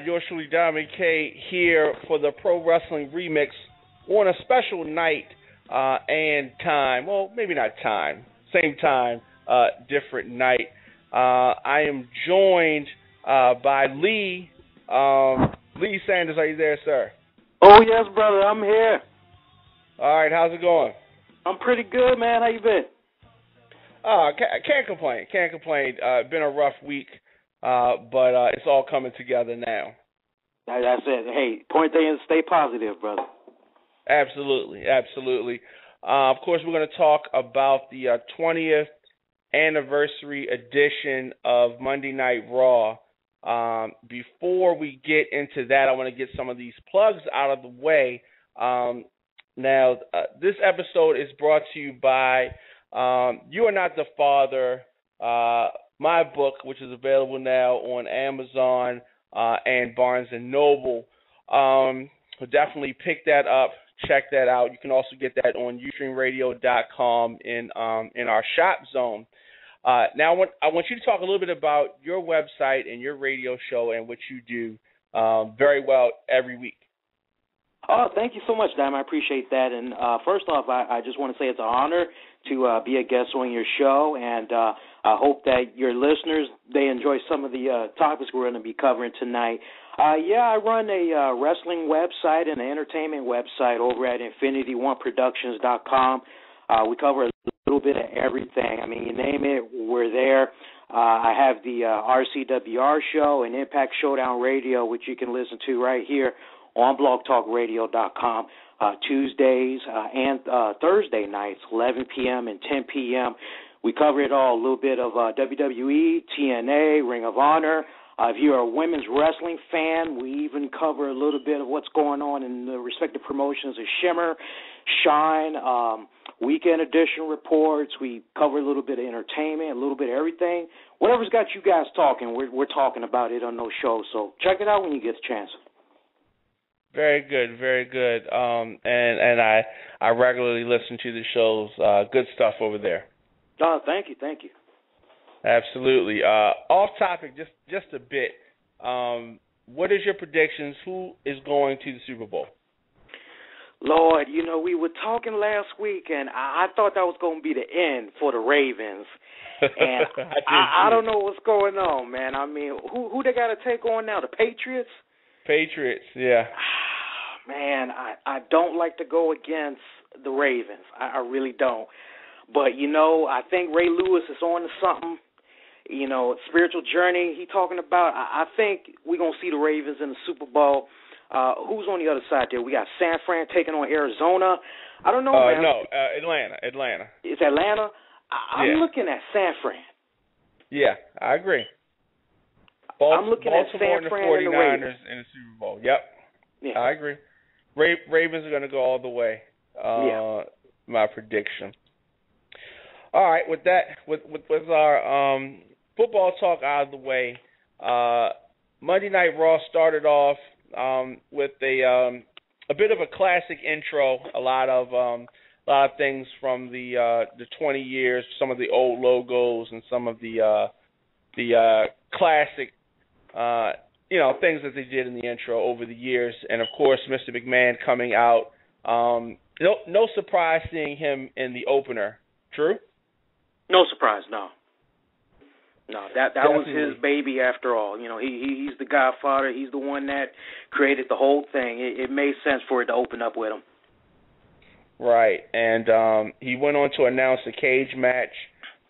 yours truly, Diamond K, here for the Pro Wrestling Remix on a special night and time. Well, maybe not time. Same time, different night. I am joined by Lee. Lee Sanders, are you there, sir? Oh, yes, brother, I'm here. All right, how's it going? I'm pretty good, man. How you been? Can't complain. Been a rough week, but it's all coming together now. That's it. Hey, point there and stay positive, brother. Absolutely. Of course, we're going to talk about the 20th anniversary edition of Monday Night Raw. Before we get into that, I want to get some of these plugs out of the way. Now, this episode is brought to you by You Are Not the Father, my book, which is available now on Amazon and Barnes & Noble. Definitely pick that up, check that out. You can also get that on ustreamradio.com in our shop zone. Now, I want you to talk a little bit about your website and your radio show and what you do very well every week. Oh, thank you so much, Dime. I appreciate that. And first off, I just want to say it's an honor to be a guest on your show, and I hope that your listeners, they enjoy some of the topics we're going to be covering tonight. I run a wrestling website and an entertainment website over at InfinityOneProductions.com. We cover a little bit of everything. I mean, you name it, we're there. I have the RCWR Show and Impact Showdown Radio, which you can listen to right here on blogtalkradio.com, Tuesdays and Thursday nights, 11 p.m. and 10 p.m. We cover it all, a little bit of WWE, TNA, Ring of Honor. If you're a women's wrestling fan, we even cover a little bit of what's going on in the respective promotions of Shimmer, Shine, Weekend Edition reports. We cover a little bit of entertainment, a little bit of everything. Whatever's got you guys talking, we're talking about it on those shows. So check it out when you get a chance. Very good. And I regularly listen to the shows. Good stuff over there. Oh, thank you. Absolutely. Off topic, just a bit. What is your predictions? Who is going to the Super Bowl? Lord, we were talking last week, and I thought that was going to be the end for the Ravens. And I don't know what's going on, man. I mean, who they got to take on now? The Patriots? Patriots, yeah. Man, I don't like to go against the Ravens. I really don't. But, I think Ray Lewis is on to something. Spiritual journey he talking about. I think we're going to see the Ravens in the Super Bowl. Who's on the other side there? We got San Fran taking on Arizona. I don't know, man. No, Atlanta. It's Atlanta? I'm looking at San Fran. Yeah, I agree. I'm looking at San Fran and the Ravens in the Super Bowl. Yep. Yeah. I agree. Ravens are going to go all the way. My prediction. All right, with that, with our football talk out of the way, Monday Night Raw started off with a bit of a classic intro. A lot of things from the 20 years, some of the old logos, and some of the classic things that they did in the intro over the years. And of course, Mr. McMahon coming out. No surprise seeing him in the opener. True? No surprise, no. No, that was his baby after all. He's the godfather. He's the one that created the whole thing. It made sense for it to open up with him. Right, and he went on to announce a cage match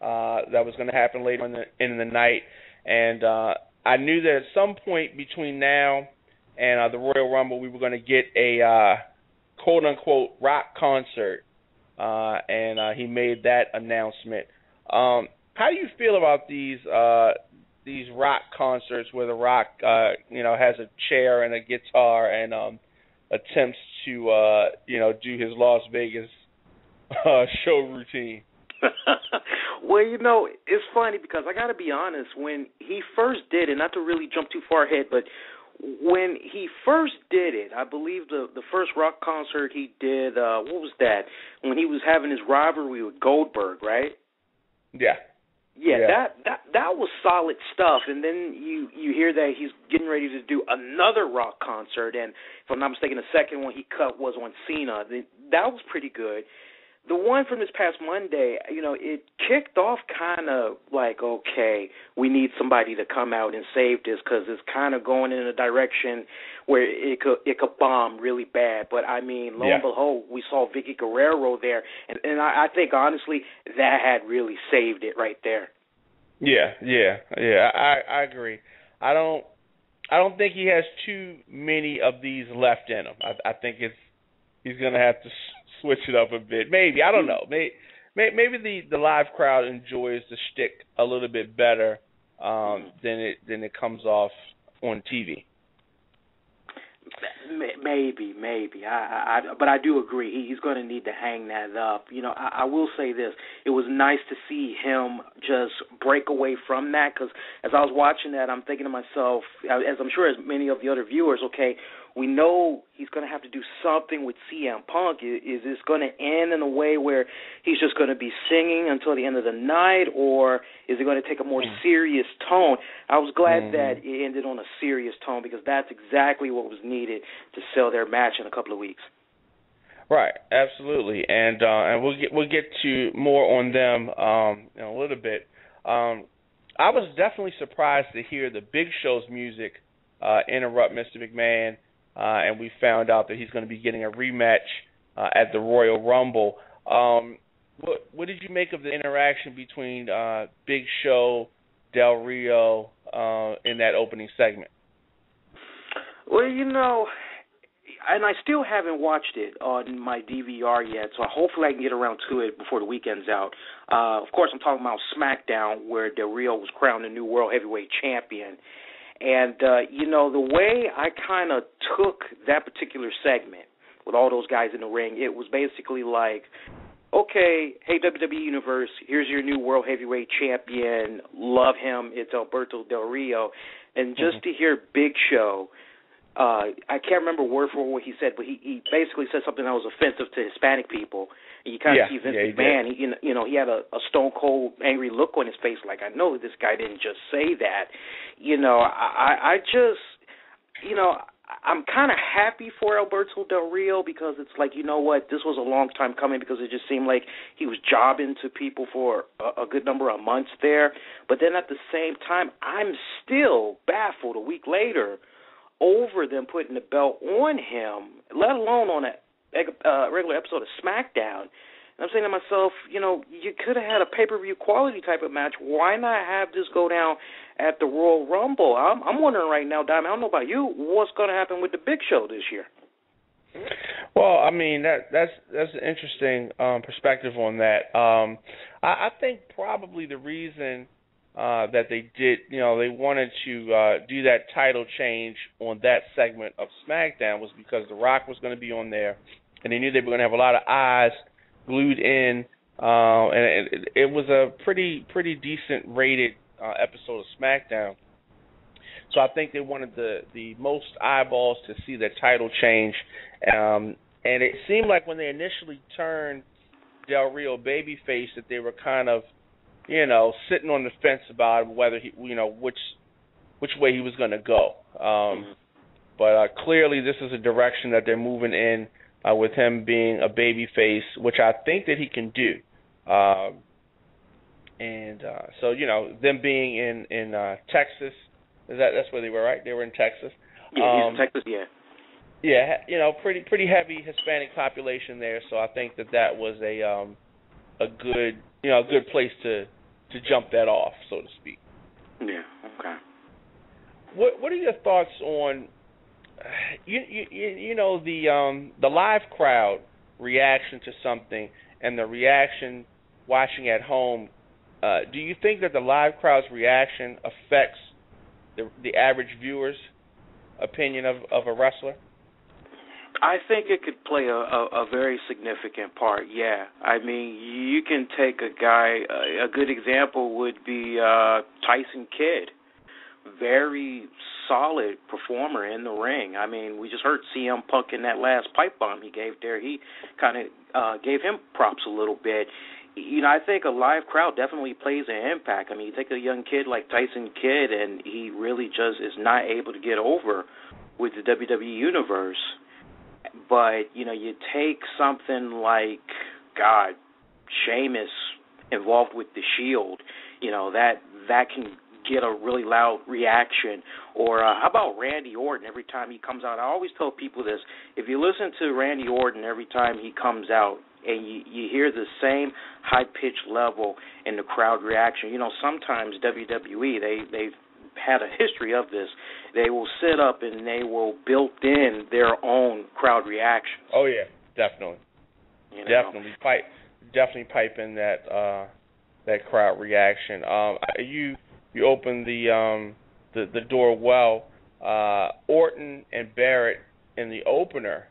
that was going to happen later in the night. And I knew that at some point between now and the Royal Rumble, we were going to get a quote-unquote rock concert, and he made that announcement. How do you feel about these rock concerts where the Rock, has a chair and a guitar and attempts to, do his Las Vegas show routine? Well, it's funny because I got to be honest. When he first did it, not to really jump too far ahead, but when he first did it, I believe the first rock concert he did, what was that? When he was having his rivalry with Goldberg, right? Yeah. Yeah, that was solid stuff. And then you hear that he's getting ready to do another rock concert, and if I'm not mistaken, the second one he cut was on Cena. That was pretty good. The one from this past Monday, it kicked off kind of like, okay, we need somebody to come out and save this because it's kind of going in a direction where it could bomb really bad. But, I mean, lo and behold, we saw Vicky Guerrero there, and I think, honestly, that had really saved it right there. Yeah, I agree. I don't think he has too many of these left in him. I think he's going to have to switch it up a bit. Maybe, I don't know. Maybe the live crowd enjoys the shtick a little bit better than it comes off on TV. Maybe. But I do agree. He's going to need to hang that up. I will say this. It was nice to see him just break away from that, because as I was watching that, I'm thinking to myself, as I'm sure as many of the other viewers, okay, we know he's going to have to do something with CM Punk. Is this going to end in a way where he's just going to be singing until the end of the night, or is it going to take a more serious tone? I was glad that it ended on a serious tone, because that's exactly what was needed to sell their match in a couple of weeks. Right, absolutely, and we'll get to more on them in a little bit. I was definitely surprised to hear the Big Show's music interrupt Mr. McMahon. And we found out that he's going to be getting a rematch at the Royal Rumble. What did you make of the interaction between Big Show, Del Rio in that opening segment? Well, and I still haven't watched it on my DVR yet, so hopefully I can get around to it before the weekend's out. Of course, I'm talking about SmackDown, where Del Rio was crowned the new World Heavyweight Champion. And, the way I kind of took that particular segment with all those guys in the ring, it was basically like, okay, hey, WWE Universe, here's your new World Heavyweight Champion. Love him. It's Alberto Del Rio. And just to hear Big Show, I can't remember word for word what he said, but he basically said something that was offensive to Hispanic people. And you kind of see Vince McMahon, he had a stone-cold angry look on his face, like, I know this guy didn't just say that. I just, I'm kind of happy for Alberto Del Rio, because it's like, you know what, this was a long time coming, because it just seemed like he was jobbing to people for a good number of months there. But then at the same time, I'm still baffled a week later over them putting the belt on him, let alone on a regular episode of SmackDown. And I'm saying to myself, you could have had a pay-per-view quality type of match. Why not have this go down at the Royal Rumble? I'm wondering right now, Diamond, I don't know about you, what's going to happen with the Big Show this year? Well, I mean, that's an interesting perspective on that. I think probably the reason that they did, they wanted to do that title change on that segment of SmackDown was because The Rock was going to be on there, and they knew they were going to have a lot of eyes glued in, and it was a pretty decent rated episode of SmackDown. So I think they wanted the most eyeballs to see the title change, and it seemed like when they initially turned Del Rio babyface that they were kind of, sitting on the fence about whether he, which way he was going to go. But clearly, this is a direction that they're moving in with him being a babyface, which I think that he can do. So them being in Texas, that's where they were, right? They were in Texas. Yeah, he's in Texas. Yeah. Yeah, pretty heavy Hispanic population there. So I think that was a good place to jump that off, so to speak. Yeah. Okay. What are your thoughts on the live crowd reaction to something and the reaction watching at home? Do you think that the live crowd's reaction affects the average viewer's opinion of a wrestler? I think it could play a very significant part, yeah. I mean, you can take a guy, a good example would be Tyson Kidd. Very solid performer in the ring. I mean, we just heard CM Punk in that last pipe bomb he gave there. He kind of gave him props a little bit. I think a live crowd definitely plays an impact. I mean, you take a young kid like Tyson Kidd, and he really just is not able to get over with the WWE Universe. But, you take something like, Sheamus involved with the Shield, that can get a really loud reaction. Or how about Randy Orton every time he comes out? I always tell people this. If you listen to Randy Orton every time he comes out and you hear the same high-pitched level in the crowd reaction, sometimes WWE, they've had a history of this. They will sit up and they will build in their own crowd reactions. Oh, yeah, definitely. Definitely pipe in that crowd reaction. You opened the door well. Orton and Barrett in the opener.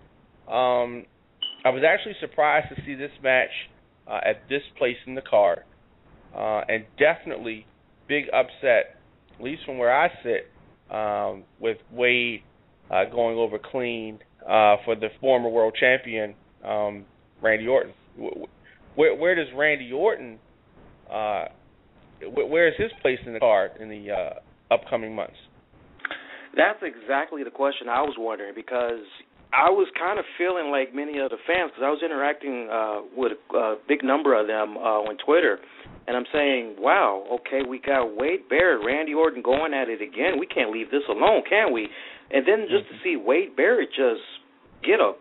I was actually surprised to see this match at this place in the card, and definitely big upset, at least from where I sit, with Wade going over clean for the former world champion Randy Orton. Where does Randy Orton? Where is his place in the card in the upcoming months? That's exactly the question I was wondering, because I was kind of feeling like many of the fans, because I was interacting with a big number of them on Twitter, and I'm saying, wow, okay, we got Wade Barrett, Randy Orton going at it again. We can't leave this alone, can we? And then just to see Wade Barrett just get a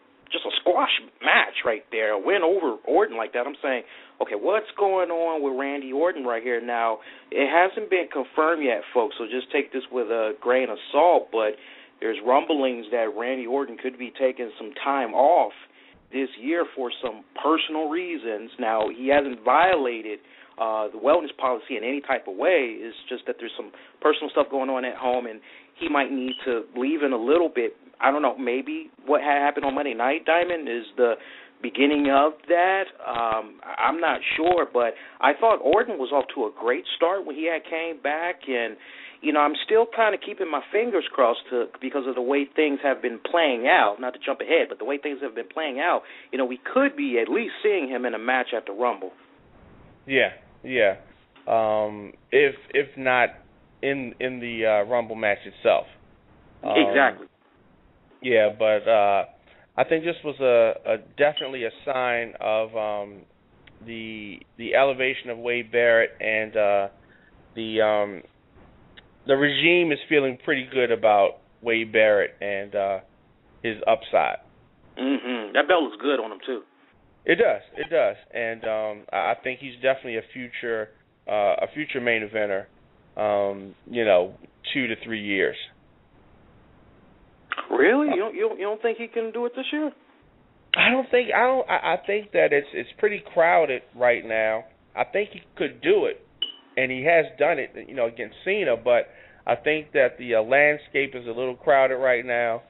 squash match right there, a win over Orton like that, I'm saying, okay, what's going on with Randy Orton right here now? It hasn't been confirmed yet, folks, so just take this with a grain of salt, but there's rumblings that Randy Orton could be taking some time off this year for some personal reasons. Now, he hasn't violated the wellness policy in any type of way. It's just that there's some personal stuff going on at home, and he might need to leave in a little bit. I don't know, maybe what had happened on Monday night, Diamond, is the beginning of that. I'm not sure, but I thought Orton was off to a great start when he had came back, and I'm still kind of keeping my fingers crossed because of the way things have been playing out. Not to jump ahead, but the way things have been playing out, we could be at least seeing him in a match at the Rumble. Yeah. If not in the Rumble match itself. Exactly. Yeah, but I think this was definitely a sign of the elevation of Wade Barrett, and the regime is feeling pretty good about Wade Barrett and his upside. That belt looks good on him too. It does, and I think he's definitely a future main eventer. 2 to 3 years. Really? You don't think he can do it this year? I think that it's pretty crowded right now. I think he could do it, and he has done it, against Cena. But I think that the landscape is a little crowded right now.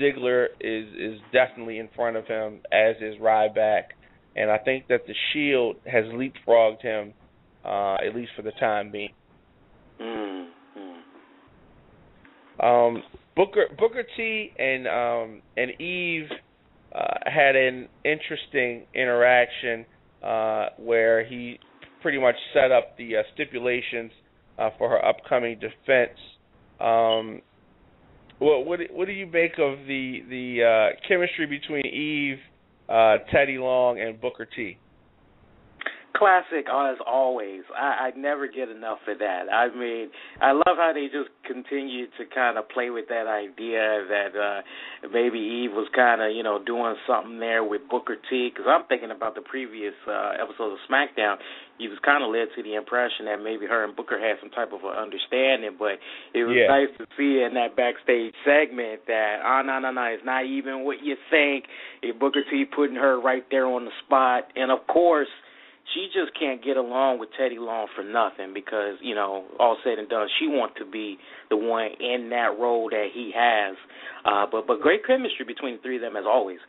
Ziggler is definitely in front of him, as is Ryback, and I think that the Shield has leapfrogged him, at least for the time being. Booker T and Eve had an interesting interaction where he pretty much set up the stipulations for her upcoming defense. What do you make of the chemistry between Eve, Teddy Long, and Booker T? Classic, as always. I never get enough of that. I mean, I love how they just continue to kind of play with that idea that maybe Eve was kind of, doing something there with Booker T, because I'm thinking about the previous episode of SmackDown. You was kind of led to the impression that maybe her and Booker had some type of an understanding, but it was nice to see in that backstage segment that, no, it's not even what you think. Booker T putting her right there on the spot, and of course, she just can't get along with Teddy Long for nothing because, all said and done, she wants to be the one in that role that he has. But great chemistry between the three of them, as always.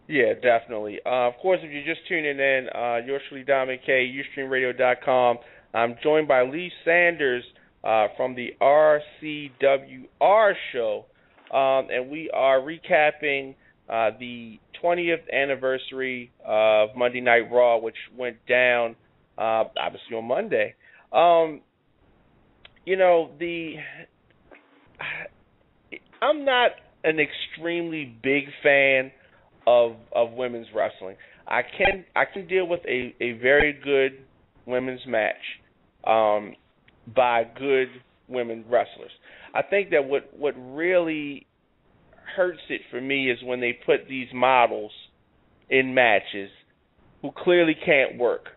Yeah, definitely. Of course, if you're just tuning in, yours truly, Dominic K, UStreamRadio.com. I'm joined by Lee Sanders from the RCWR Show, and we are recapping the 20th anniversary of Monday Night Raw, which went down obviously on Monday. I'm not an extremely big fan of women's wrestling. I can deal with a very good women's match by good women wrestlers. I think that what really hurts it for me is when they put these models in matches who clearly can't work.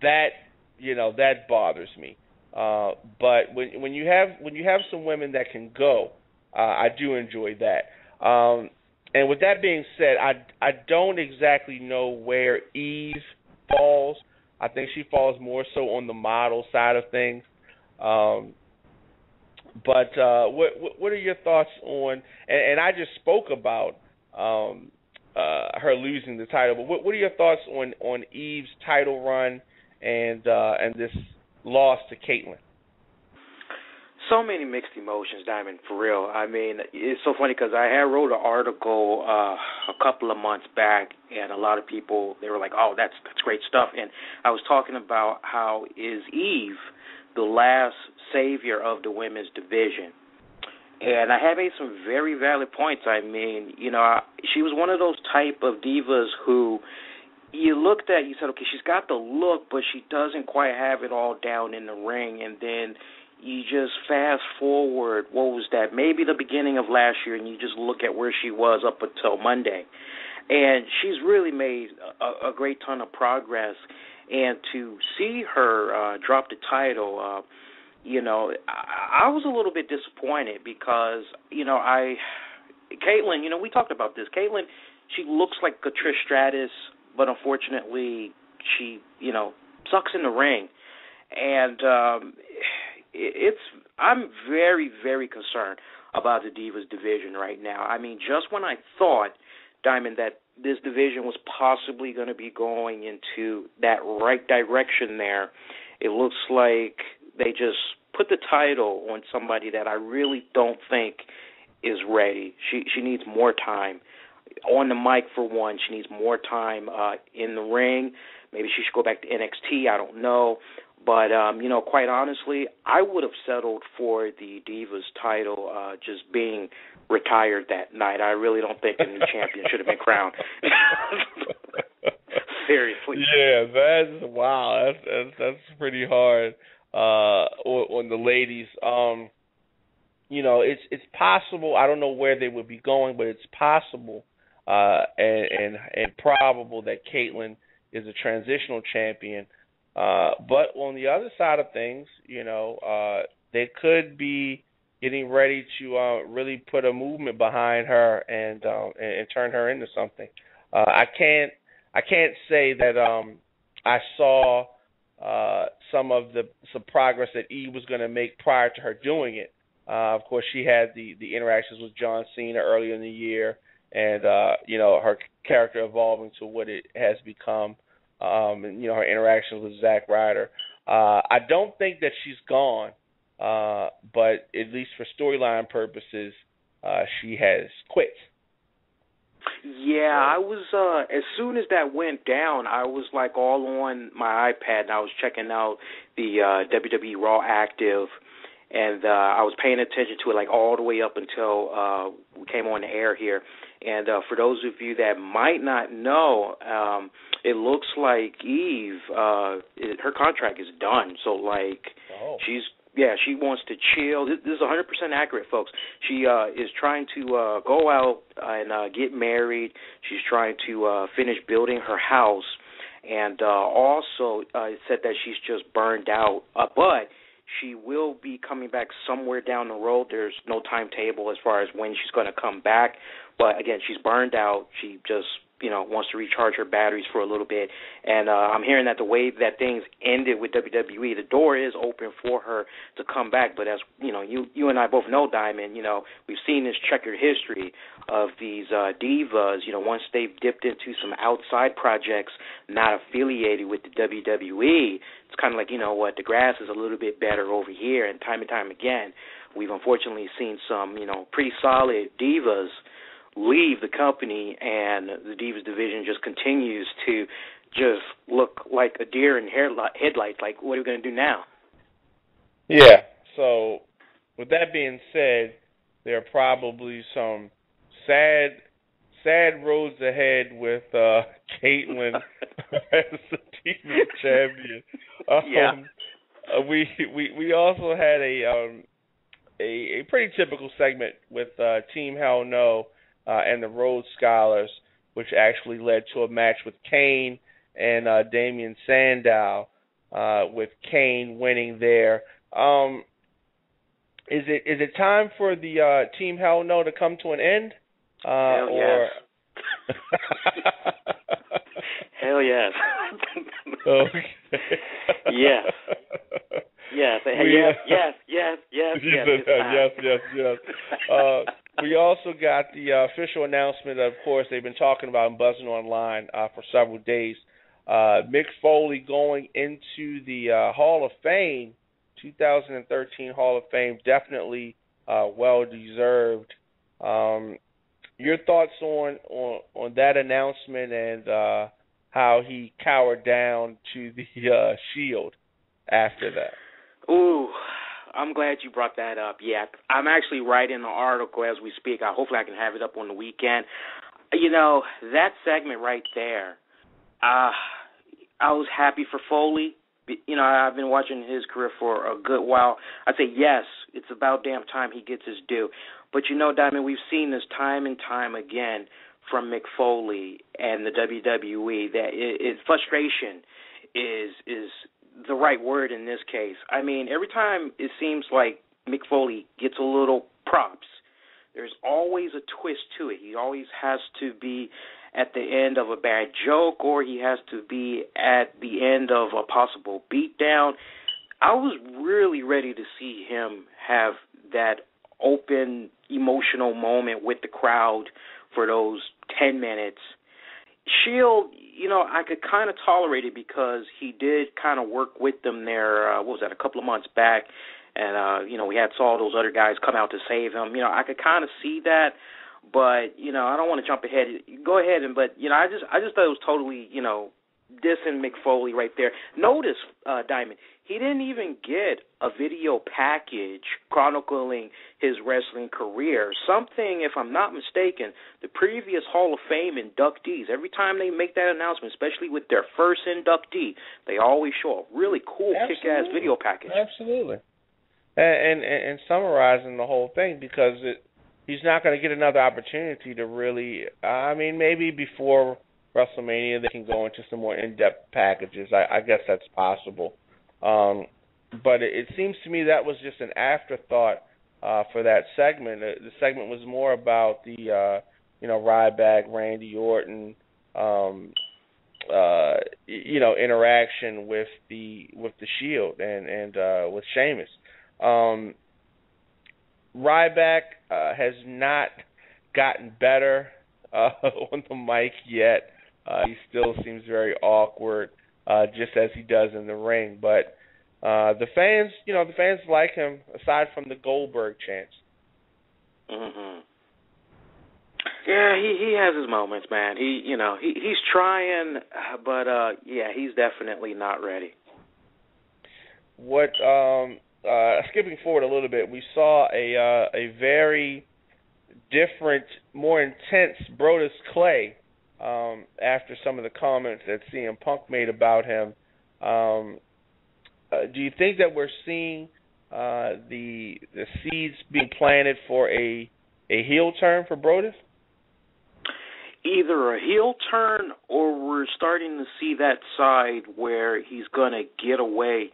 That bothers me. But when you have some women that can go, I do enjoy that. And with that being said, I don't exactly know where Eve falls. I think she falls more so on the model side of things. But what are your thoughts on? And I just spoke about her losing the title. But what are your thoughts on Eve's title run and this loss to Caitlyn? So many mixed emotions, Diamond, for real. I mean, it's so funny because I wrote an article a couple of months back, and a lot of people, they were like, oh, that's great stuff. And I was talking about how is Eve the last savior of the women's division. And I had made some very valid points. I mean, she was one of those type of divas who you looked at, you said, okay, she's got the look, but she doesn't quite have it all down in the ring. And then you just fast forward, what was that, maybe the beginning of last year, and you just look at where she was up until Monday. And she's really made a great ton of progress. And to see her drop the title, I was a little bit disappointed because, Caitlyn, we talked about this. Caitlyn, she looks like a Trish Stratus, but unfortunately she, sucks in the ring. And I'm very, very concerned about the Divas division right now. I mean, just when I thought, Diamond, that this division was possibly going to be going into that right direction there, it looks like they just put the title on somebody that I really don't think is ready. She needs more time on the mic, for one. She needs more time in the ring. Maybe she should go back to NXT. I don't know. But, quite honestly, I would have settled for the Divas title just being retired that night. I really don't think a new champion should have been crowned. Seriously. Yeah, wow. That's pretty hard on the ladies. It's possible. I don't know where they would be going, but it's possible and probable that Caitlyn is a transitional champion. But on the other side of things, they could be getting ready to really put a movement behind her and turn her into something. I can't say that I saw some progress that Eve was going to make prior to her doing it. Of course, she had the interactions with John Cena earlier in the year, and her character evolving to what it has become. And her interactions with Zack Ryder. I don't think that she's gone, but at least for storyline purposes, she has quit. Yeah, I was, as soon as that went down, I was like all on my iPad and I was checking out the WWE Raw Active, and I was paying attention to it like all the way up until we came on the air here. And for those of you that might not know, it looks like Eve, her contract is done. So, she wants to chill. This is 100% accurate, folks. She is trying to go out and get married. She's trying to finish building her house. And also said that she's just burned out. But she will be coming back somewhere down the road. There's no timetable as far as when she's going to come back. But, again, she's burned out. She just, wants to recharge her batteries for a little bit. And I'm hearing that the way that things ended with WWE, the door is open for her to come back. But as, you and I both know, Diamond, we've seen this checkered history of these divas, once they've dipped into some outside projects not affiliated with the WWE, it's kind of like, the grass is a little bit better over here. And time again, we've unfortunately seen some, pretty solid divas leave the company and the Divas division just continues to just look like a deer in headlights. Like, what are we going to do now? Yeah. So, with that being said, there are probably some sad roads ahead with Caitlyn as the Divas champion. We also had a pretty typical segment with Team Hell No and the Rhodes Scholars, which actually led to a match with Kane and Damian Sandow, with Kane winning there. Is it time for the Team Hell No to come to an end? Hell yes. Hell yes. Okay. Yes. Yes. Yes. We also got the official announcement. Of course, they've been talking about and buzzing online for several days. Mick Foley going into the Hall of Fame, 2013 Hall of Fame, definitely well deserved. Your thoughts on that announcement and how he cowered down to the Shield after that? Ooh, I'm glad you brought that up. Yeah, I'm actually writing an article as we speak. Hopefully I can have it up on the weekend. You know, that segment right there, I was happy for Foley. You know, I've been watching his career for a good while. I'd say, yes, it's about damn time he gets his due. But, you know, Diamond, we've seen this time and time again from Mick Foley and the WWE that frustration is the right word in this case. I mean, every time it seems like Mick Foley gets a little props, there's always a twist to it. He always has to be at the end of a bad joke, or he has to be at the end of a possible beatdown. I was really ready to see him have that open, emotional moment with the crowd for those 10 minutes. Shield, you know, I could kind of tolerate it because he did kind of work with them there, a couple of months back, and, you know, we saw those other guys come out to save him. You know, I could kind of see that, but, you know, I don't want to jump ahead. Go ahead, but, you know, I just thought it was totally, you know, dissing Mick Foley right there. Notice, Diamond, he didn't even get a video package chronicling his wrestling career. Something, if I'm not mistaken, the previous Hall of Fame inductees, every time they make that announcement, especially with their first inductee, they always show a really cool, kick-ass video package. Absolutely. And summarizing the whole thing, because he's not going to get another opportunity to really, I mean, maybe before WrestleMania they can go into some more in-depth packages. I guess that's possible. But it seems to me that was just an afterthought for that segment. The segment was more about the, you know, Ryback, Randy Orton, you know, interaction with the Shield and with Sheamus. Ryback has not gotten better on the mic yet. He still seems very awkward, just as he does in the ring. But the fans like him, aside from the Goldberg chants. Mhm. Yeah, he has his moments, man. He's trying, but yeah, he's definitely not ready. What skipping forward a little bit, we saw a very different, more intense Brodus Clay after some of the comments that CM Punk made about him. Do you think that we're seeing the seeds being planted for a heel turn for Brodus? Either a heel turn, or we're starting to see that side where he's going to get away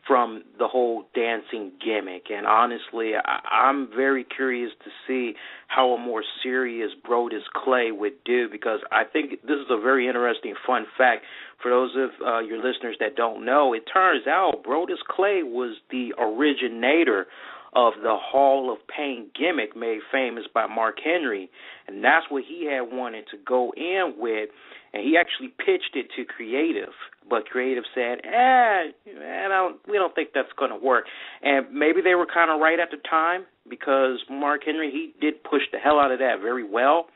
from the whole dancing gimmick. And honestly, I'm very curious to see how a more serious Brodus Clay would do, because I think this is a very interesting fun fact. For those of your listeners that don't know, it turns out Brodus Clay was the originator of the Hall of Pain gimmick made famous by Mark Henry, and that's what he had wanted to go in with, and he actually pitched it to Creative, but Creative said, we don't think that's going to work. And maybe they were kind of right at the time, because Mark Henry, he did push the hell out of that very well,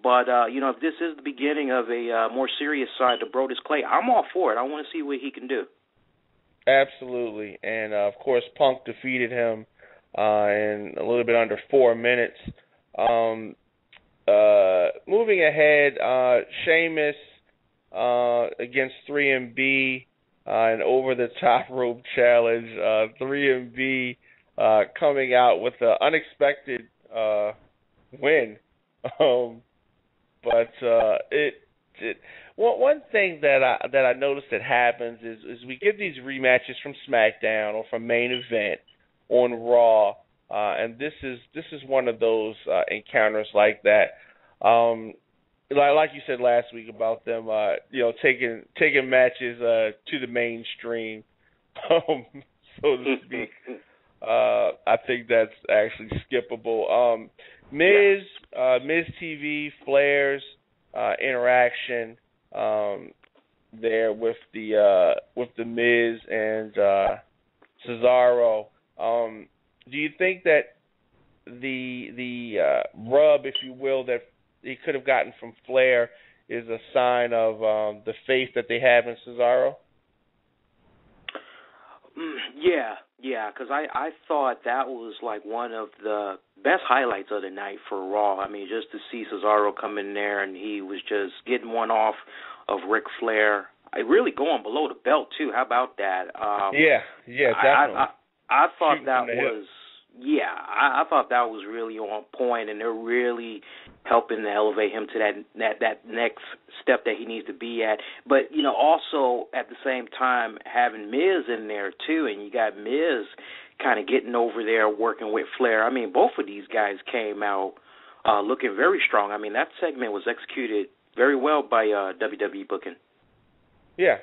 But, if this is the beginning of a more serious side to Brodus Clay, I'm all for it. I want to see what he can do. Absolutely. And, of course, Punk defeated him in a little bit under 4 minutes. Moving ahead, Sheamus against 3MB, an over-the-top rope challenge. 3MB coming out with an unexpected win. One thing that I noticed that happens is we get these rematches from SmackDown or from Main Event on Raw, and this is one of those encounters like that. Like you said last week about them, taking matches to the mainstream, so to speak. I think that's actually skippable. Miz TV, Flair's interaction there with the Miz and Cesaro. Do you think that the rub, if you will, that he could have gotten from Flair is a sign of the faith that they have in Cesaro? Yeah, because I thought that was like one of the best highlights of the night for Raw. I mean, just to see Cesaro come in there and he was just getting one off of Ric Flair. Really going below the belt, too. How about that? Yeah, definitely. I thought that was... Yeah, I thought that was really on point, and they're really helping to elevate him to that next step that he needs to be at. But, also at the same time having Miz in there, too, and you got Miz kind of getting over there working with Flair. I mean, both of these guys came out looking very strong. I mean, that segment was executed very well by WWE booking. Yeah,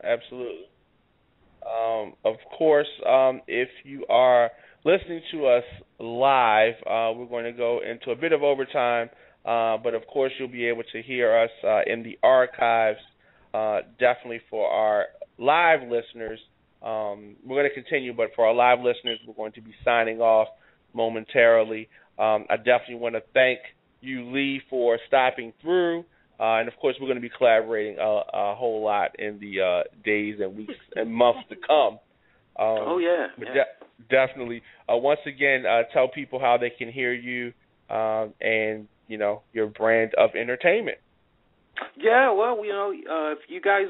absolutely. Of course, if you are listening to us live, we're going to go into a bit of overtime, but of course you'll be able to hear us in the archives, definitely for our live listeners. We're going to continue, but for our live listeners, we're going to be signing off momentarily. I definitely want to thank you, Lee, for stopping through, and of course we're going to be collaborating a whole lot in the days and weeks and months to come. Definitely. Once again, tell people how they can hear you and, your brand of entertainment. Yeah, well, if you guys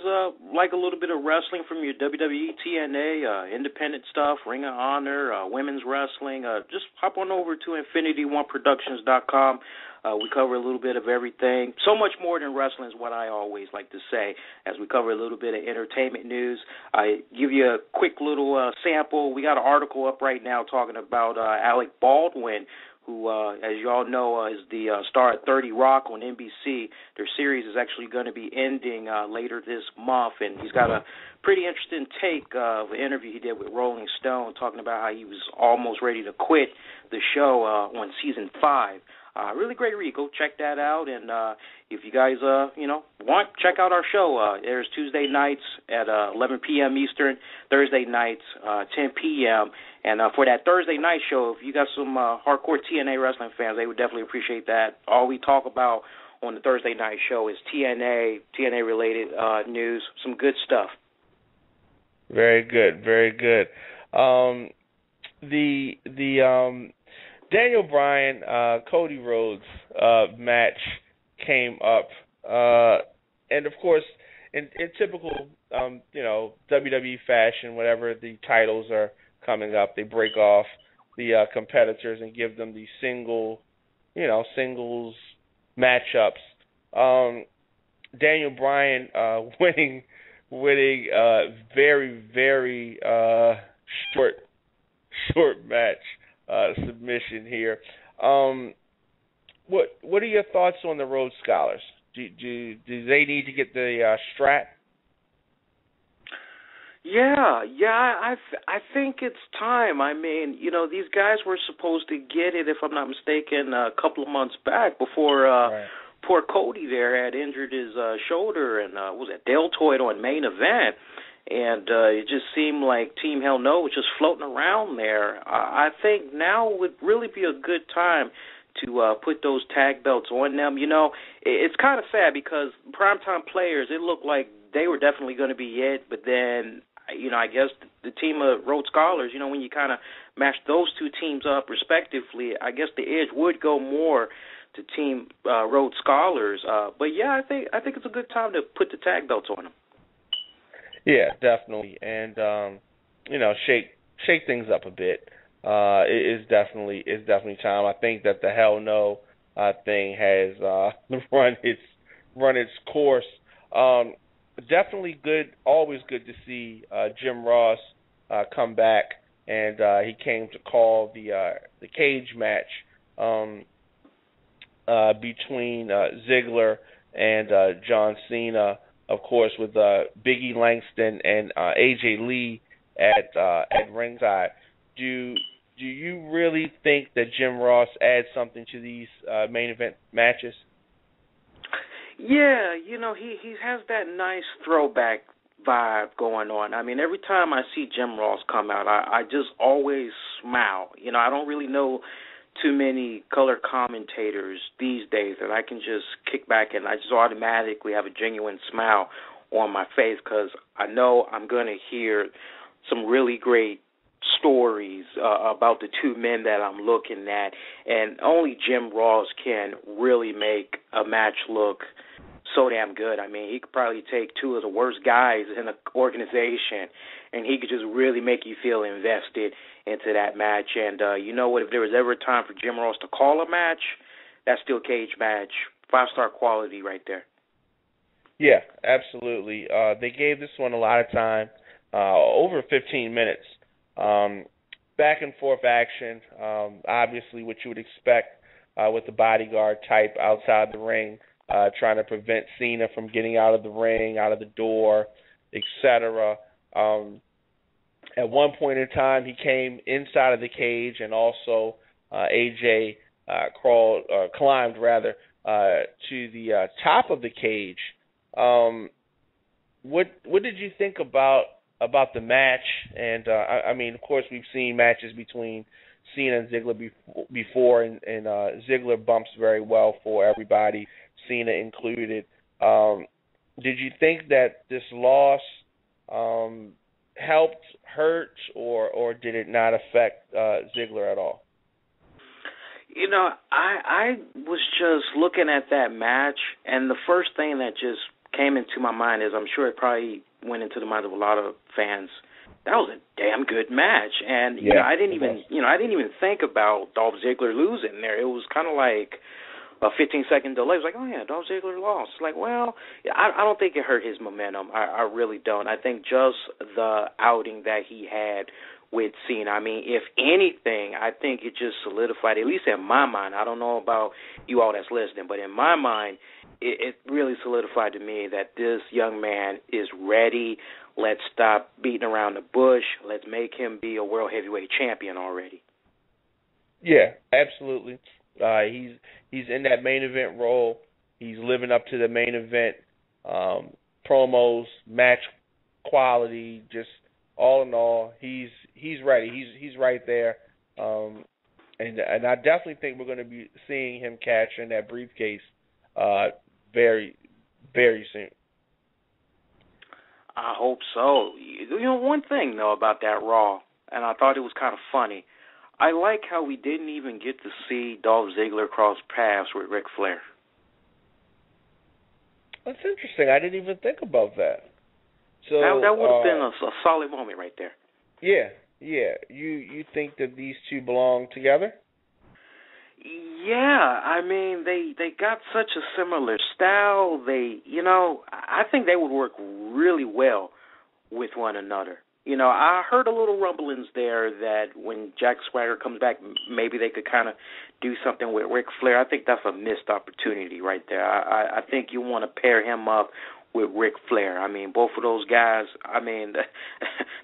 like a little bit of wrestling from your WWE, TNA, independent stuff, Ring of Honor, women's wrestling, just hop on over to InfinityOneProductions.com. We cover a little bit of everything. So much more than wrestling is what I always like to say, as we cover a little bit of entertainment news. I give you a quick little sample. We got an article up right now talking about Alec Baldwin, who, as you all know, is the star at 30 Rock on NBC. Their series is actually going to be ending later this month, and he's got a pretty interesting take of an interview he did with Rolling Stone talking about how he was almost ready to quit the show on season 5. Really great read. Go check that out. And if you guys, want, check out our show. It airs Tuesday nights at 11 p.m. Eastern, Thursday nights 10 p.m. And for that Thursday night show, if you got some hardcore TNA wrestling fans, they would definitely appreciate that. All we talk about on the Thursday night show is TNA-related news, some good stuff. Very good, very good. Daniel Bryan, Cody Rhodes match came up, and of course, in typical, WWE fashion, whenever the titles are coming up, they break off the competitors and give them the singles matchups. Daniel Bryan winning very, very short match submission here. What are your thoughts on the Rhodes Scholars? Do they need to get the strap? Yeah, I think it's time. I mean, these guys were supposed to get it, if I'm not mistaken, a couple of months back before poor Cody there had injured his shoulder and was it deltoid on Main Event. And it just seemed like Team Hell No was just floating around there. I think now would really be a good time to put those tag belts on them. It's kind of sad because primetime players, it looked like they were definitely going to be it, but then, I guess the team of Rhodes Scholars, when you kind of match those two teams up respectively, I guess the edge would go more to Team Rhodes Scholars. But yeah, I think it's a good time to put the tag belts on them. Yeah, definitely, and shake things up a bit. It is definitely time. I think that the Hell No thing has run its course. Definitely good. Always good to see Jim Ross come back, and he came to call the cage match between Ziggler and John Cena, of course, with Biggie Langston and AJ Lee at ringside. Do you really think that Jim Ross adds something to these main event matches? Yeah, he has that nice throwback vibe going on. I mean, every time I see Jim Ross come out, I just always smile. I don't really know too many color commentators these days that I can just kick back and I just automatically have a genuine smile on my face because I know I'm going to hear some really great stories about the two men that I'm looking at, and only Jim Ross can really make a match look so damn good. I mean, he could probably take two of the worst guys in the organization, and he could just really make you feel invested into that match. And you know what? If there was ever a time for Jim Ross to call a match, that's steel cage match, 5-star quality right there. Yeah, absolutely. They gave this one a lot of time, over 15 minutes. Back and forth action, obviously what you would expect with the bodyguard type outside the ring, trying to prevent Cena from getting out of the ring, out of the door, etc. At one point in time, he came inside of the cage, and also AJ climbed to the top of the cage. What did you think about the match? And I mean, of course, we've seen matches between Cena and Ziggler before, and Ziggler bumps very well for everybody, Cena included. Did you think that this loss helped, hurt, or did it not affect Ziggler at all? I was just looking at that match, and the first thing that just came into my mind is, I'm sure it probably went into the minds of a lot of fans, that was a damn good match. And I didn't even think about Dolph Ziggler losing there. It was kind of like a 15-second delay. It was like, oh yeah, Dolph Ziggler lost. It's like, well, I don't think it hurt his momentum. I really don't. I think just the outing that he had with Cena, I mean, if anything, I think it just solidified, at least in my mind, I don't know about you all that's listening, but in my mind, it really solidified to me that this young man is ready. Let's stop beating around the bush. Let's make him be a world heavyweight champion already. Yeah, absolutely. He's in that main event role. He's living up to the main event promos, match quality, just all in all, he's ready. He's right there. And I definitely think we're going to be seeing him cash in that briefcase very, very soon. I hope so. One thing, though, about that Raw, and I thought it was kind of funny, I like how we didn't even get to see Dolph Ziggler cross paths with Ric Flair. That's interesting. I didn't even think about that. So that would have been a solid moment right there. Yeah. You think that these two belong together? Yeah, I mean they got such a similar style. I think they would work really well with one another. I heard a little rumblings there that when Jack Swagger comes back, maybe they could kind of do something with Ric Flair. I think that's a missed opportunity right there. I think you want to pair him up with Ric Flair. I mean, both of those guys, I mean,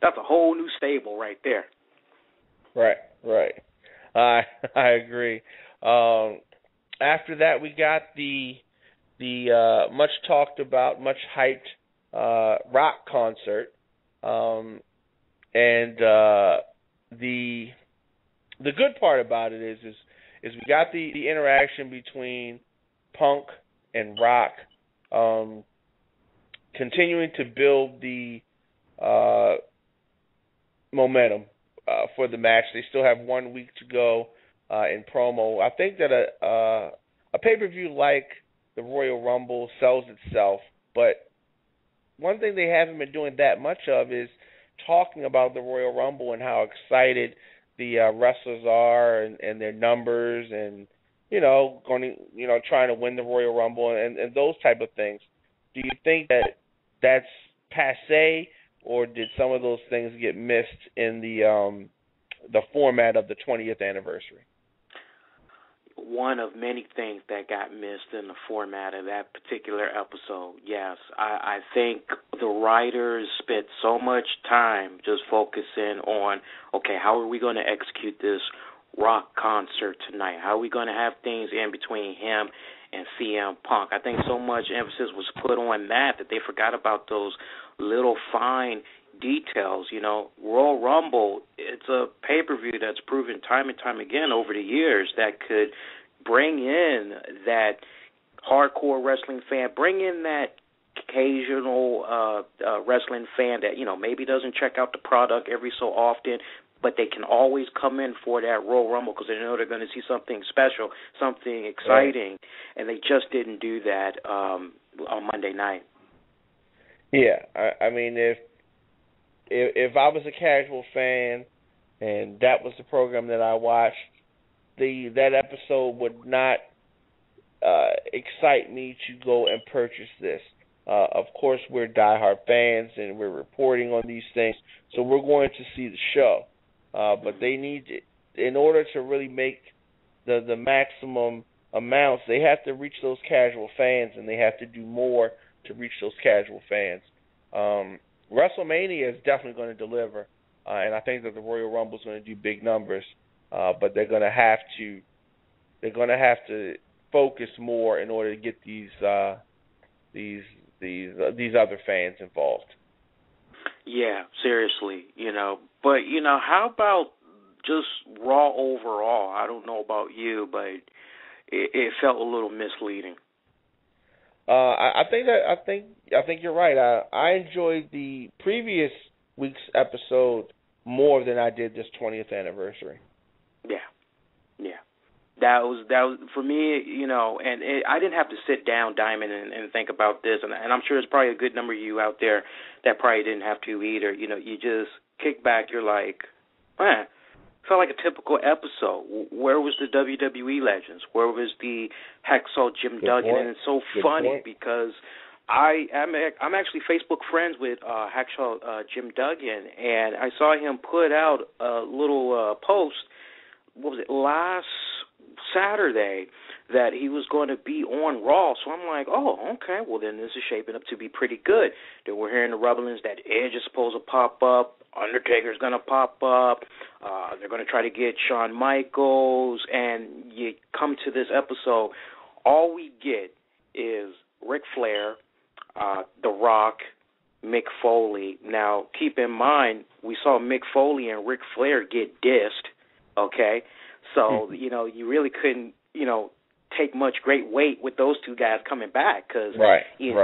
that's a whole new stable right there. Right. I agree. After that, we got the much talked about, much hyped rock concert. And the good part about it is is we got the interaction between Punk and Rock, continuing to build the momentum for the match. They still have 1 week to go in promo. I think that a pay-per-view like the Royal Rumble sells itself, but one thing they haven't been doing that much of is talking about the Royal Rumble and how excited the wrestlers are and their numbers and, trying to win the Royal Rumble and those type of things. Do you think that that's passé, or did some of those things get missed in the format of the 20th anniversary? One of many things that got missed in the format of that particular episode. Yes, I think the writers spent so much time just focusing on, okay, how are we going to execute this Rock concert tonight? How are we going to have things in between him and CM Punk? I think so much emphasis was put on that they forgot about those little fine details. Royal Rumble, it's a pay-per-view that's proven time and time again over the years that could bring in that hardcore wrestling fan, bring in that occasional wrestling fan that, maybe doesn't check out the product every so often, but they can always come in for that Royal Rumble because they know they're going to see something special, something exciting, and they just didn't do that on Monday night. Yeah, I mean, if I was a casual fan and that was the program that I watched, that episode would not excite me to go and purchase this. Of course, we're diehard fans and we're reporting on these things, so we're going to see the show. But they need, in order to really make the maximum amounts, they have to reach those casual fans, and they have to do more to reach those casual fans. WrestleMania is definitely going to deliver, and I think that the Royal Rumble is going to do big numbers. But they're going to have to focus more in order to get these other fans involved. Yeah, seriously, But, how about just Raw overall? I don't know about you, but it felt a little misleading. I think you're right. I enjoyed the previous week's episode more than I did this 20th anniversary. Yeah. That was for me, and I didn't have to sit down, Diamond, and think about this, and I'm sure there's probably a good number of you out there that probably didn't have to either. You just kick back, you're like, man, felt like a typical episode. Where was the WWE legends? Where was the Hacksaw Jim Duggan? And it's so funny because I'm actually Facebook friends with Hacksaw Jim Duggan, and I saw him put out a little post. What was it, last Saturday, that he was going to be on Raw. So I'm like, oh, okay, well then this is shaping up to be pretty good. Then we're hearing the rumblings that Edge is supposed to pop up, Undertaker's going to pop up, they're going to try to get Shawn Michaels, and you come to this episode, all we get is Ric Flair, The Rock, Mick Foley. Now, keep in mind, we saw Mick Foley and Ric Flair get dissed. Okay, so you really couldn't take much great weight with those two guys coming back because you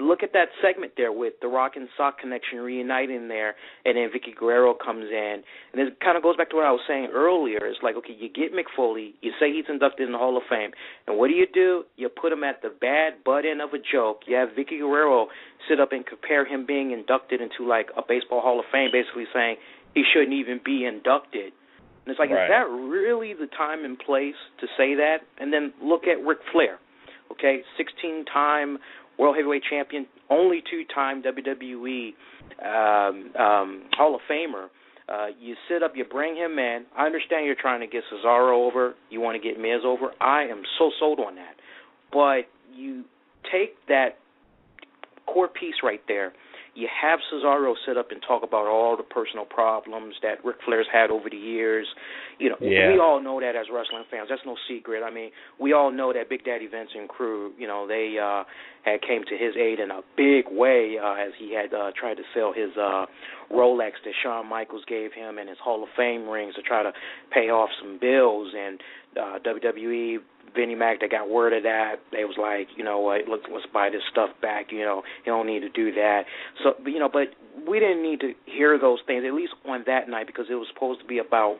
look at that segment there with The Rock and Sock Connection reuniting there, and then Vicky Guerrero comes in, and it kind of goes back to what I was saying earlier. It's like, okay, you get Mick Foley, you say he's inducted in the Hall of Fame, and what do? You put him at the bad butt end of a joke. You have Vicky Guerrero sit up and compare him being inducted into like a baseball Hall of Fame, basically saying he shouldn't even be inducted. And it's like, is that really the time and place to say that? And then look at Ric Flair, okay, 16-time World Heavyweight Champion, only 2-time WWE Hall of Famer. You sit up, you bring him in. I understand you're trying to get Cesaro over. You want to get Miz over. I am so sold on that. But you take that core piece right there. you have Cesaro sit up and talk about all the personal problems that Ric Flair's had over the years. You know, we all know that as wrestling fans. That's no secret. I mean, we all know that Big Daddy Vince and crew, you know, they had came to his aid in a big way as he had tried to sell his Rolex that Shawn Michaels gave him and his Hall of Fame rings to try to pay off some bills. And WWE, Vinnie Mac, they got word of that. They was like, you know what, let's buy this stuff back. You know, you don't need to do that. So, you know, but we didn't need to hear those things, at least on that night, because it was supposed to be about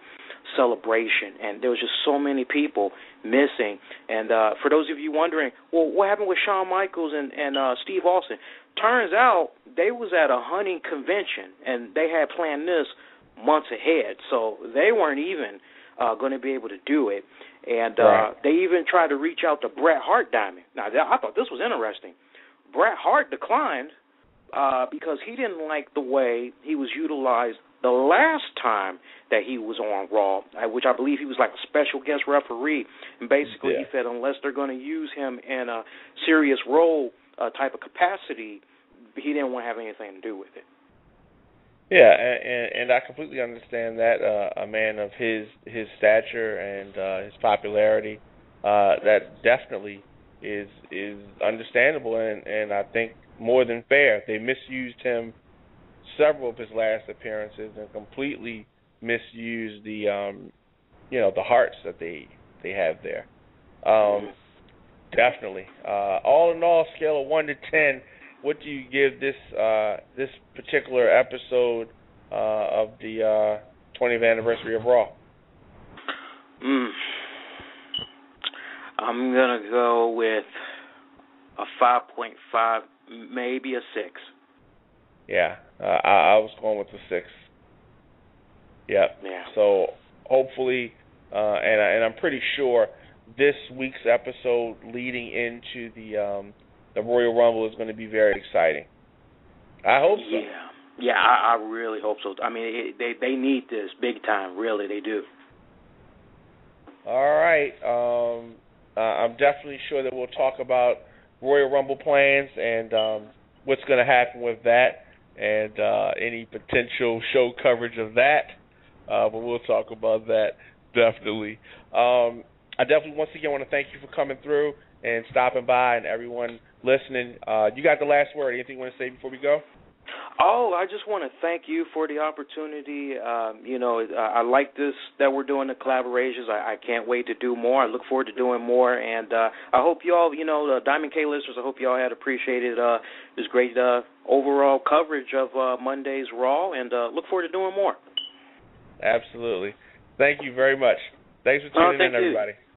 celebration, and there was just so many people missing. And for those of you wondering, well, what happened with Shawn Michaels and Steve Austin? Turns out they was at a hunting convention, and they had planned this months ahead, so they weren't even going to be able to do it. And they even tried to reach out to Bret Hart Diamond. Now, I thought this was interesting. Bret Hart declined because he didn't like the way he was utilized the last time that he was on Raw, which I believe he was like a special guest referee. And basically he said unless they're going to use him in a serious role type of capacity, he didn't want to have anything to do with it. Yeah, and I completely understand that. A man of his stature and his popularity, that definitely is understandable, and I think more than fair. They misused him several of his last appearances and completely misused the the hearts that they have there. Definitely. All in all, scale of 1 to 10. What do you give this particular episode of the 20th anniversary of Raw? I'm going to go with a 5.5, maybe a 6. Yeah, I was going with a 6. Yep. Yeah. So hopefully, and I'm pretty sure this week's episode leading into the Royal Rumble is going to be very exciting. I hope so. Yeah, I really hope so. I mean, they need this big time. Really, they do. All right. I'm definitely sure that we'll talk about Royal Rumble plans and what's going to happen with that and any potential show coverage of that. But we'll talk about that definitely. I definitely once again want to thank you for coming through and stopping by, and everyone listening. You got the last word. Anything you want to say before we go? Oh, I just want to thank you for the opportunity. I like this that we're doing the collaborations. I can't wait to do more. I look forward to doing more, and I hope you all, the Diamond K listeners, I hope you all had appreciated this great overall coverage of Monday's Raw, and look forward to doing more. Absolutely. Thank you very much. Thanks for tuning in, everybody.